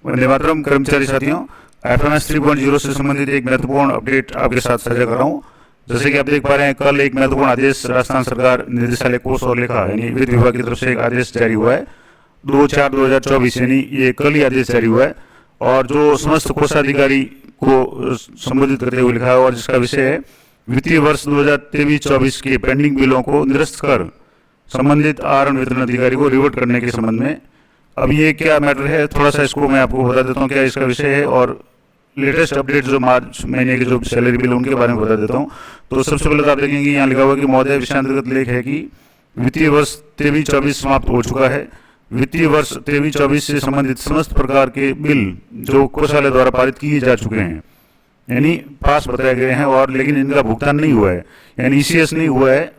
वंदे मातरम कर्मचारी साथियों, एफएमएस 3.0 से संबंधित एक महत्वपूर्ण अपडेट आपके साथ साझा कर रहा हूँ। जैसे कि आप देख पा रहे हैं, कल एक महत्वपूर्ण आदेश राजस्थान सरकार निदेशालय कोष और लेखा यानी वित्त विभाग की तरफ से एक आदेश जारी हुआ है 2/4/2024, यानी ये कल ही आदेश जारी हुआ है और जो समस्त कोषाधिकारी को संबोधित करते हुए लिखा है और जिसका विषय है वित्तीय वर्ष 2023-24 के पेंडिंग बिलों को निरस्त कर संबंधित आहरण वितरण अधिकारी को रिवर्ट करने के संबंध में। अब ये क्या मैटर है, थोड़ा सा इसको मैं आपको बता देता हूँ क्या इसका विषय है और लेटेस्ट अपडेट जो मार्च महीने के जो सैलरी बिल उनके बारे में बता देता हूँ। तो सबसे पहले तो आप देखेंगे यहाँ लिखा हुआ कि महोदय विषयांतर्गत लेख है कि वित्तीय वर्ष 23-24 समाप्त हो चुका है। वित्तीय वर्ष 23-24 से संबंधित समस्त प्रकार के बिल जो कोषालय द्वारा पारित किए जा चुके हैं यानी पास बताए गए हैं और लेकिन इनका भुगतान नहीं हुआ है यानी ईसीएस नहीं हुआ है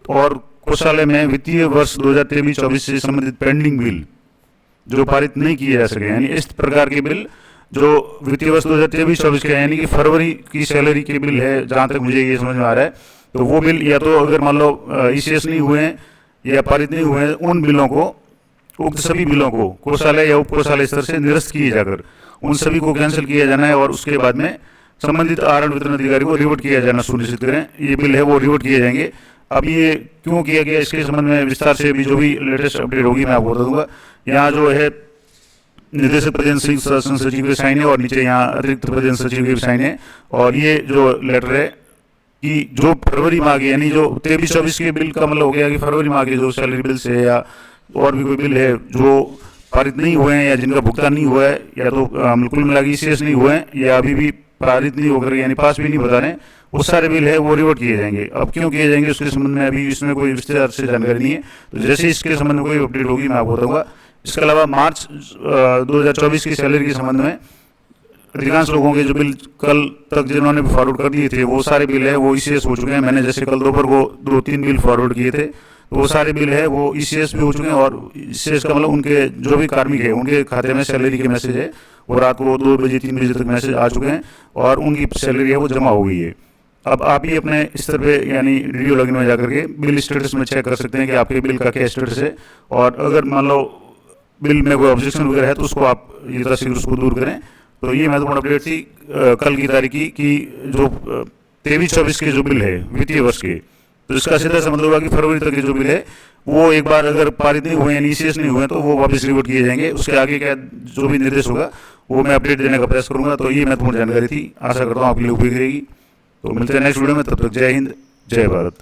और कोषालय में वित्तीय वर्ष 2023-24 से संबंधित पेंडिंग बिल जो पारित नहीं किए जा सके यानी इस प्रकार के बिल जो वित्तीय वर्ष 2023-24 के यानी कि फरवरी की सैलरी के बिल है, जहां तक मुझे ये समझ में आ रहा है, तो वो बिल या तो अगर मान लो ईसीएस नहीं हुए हैं या पारित नहीं हुए हैं, उन बिलों को उक्त सभी बिलों को कोषालय या उप कोषालय स्तर से निरस्त किए जाकर उन सभी को कैंसिल किया जाना है और उसके बाद में संबंधित आहरण वितरण अधिकारी को रिवर्ट किया जाना सुनिश्चित करें। ये बिल है वो रिवर्ट किए जाएंगे। अब ये क्यों किया गया इसके संबंध में विस्तार से भी जो भी लेटेस्ट अपडेट होगी मैं आपको बता दूंगा। यहाँ जो है निदेशक प्रधान शासन सचिव के साइन है और नीचे यहाँ अतिरिक्त प्रधान सचिव के साइन है और ये जो लेटर है कि जो फरवरी माह के यानी जो 23-24 के बिल का मतलब हो गया कि फरवरी माह के जो सैलरी बिल से या और भी कोई बिल है जो पारित नहीं हुए हैं या जिनका भुगतान नहीं हुआ है या तो बिल्कुल मिला के ईसीएस नहीं हुए हैं या अभी भी पारित नहीं होकर यानी पास भी नहीं बता रहे, वो सारे बिल है वो रिवर्ट किए जाएंगे। अब क्यों किए जाएंगे उसके संबंध में अभी इसमें कोई विस्तार से जानकारी नहीं है, तो जैसे इसके संबंध में कोई अपडेट होगी मैं आपको बताऊंगा। इसके अलावा मार्च 2024 की सैलरी के संबंध में अधिकांश लोगों के जो बिल कल तक जिन्होंने फॉरवर्ड कर दिए थे वो सारे बिल है वो ईसीएस हो चुके हैं। मैंने जैसे कल दोपहर को 2-3 बिल फॉरवर्ड किए थे तो वो सारे बिल है वो ईसीएस भी हो चुके हैं और ईसीएस का मतलब उनके जो भी कार्मिक है उनके खाते में सैलरी के मैसेज है वो रात को 2 बजे 3 बजे तक मैसेज आ चुके हैं और उनकी सैलरी है वो जमा हो गई है। अब आप ही अपने स्तर पे यानी वीडियो लॉगिन में जाकर के बिल स्टेटस में चेक कर सकते हैं कि आपके बिल का क्या स्टेटस है और अगर मान लो बिल में कोई ऑब्जेक्शन वगैरह है तो उसको आप यथाशीघ्र उसको दूर करें। तो ये महत्वपूर्ण अपडेट थी कल की तारीख की जो 23-24 के जो बिल है वित्तीय वर्ष के, तो इसका सीधा सा मतलब हुआ कि फरवरी तक के जो बिल है वो एक बार अगर पारित नहीं हुए यानी ईसीएस नहीं हुए तो वो वापस रिवर्ट किए जाएंगे। उसके आगे क्या जो भी निर्देश होगा वो मैं अपडेट देने का प्रयास करूंगा। तो ये महत्वपूर्ण जानकारी थी, आशा करता हूँ आपके लिए उपयोगी रहेगी। तो मिलते हैं नेक्स्ट वीडियो में, तब तक जय हिंद जय भारत।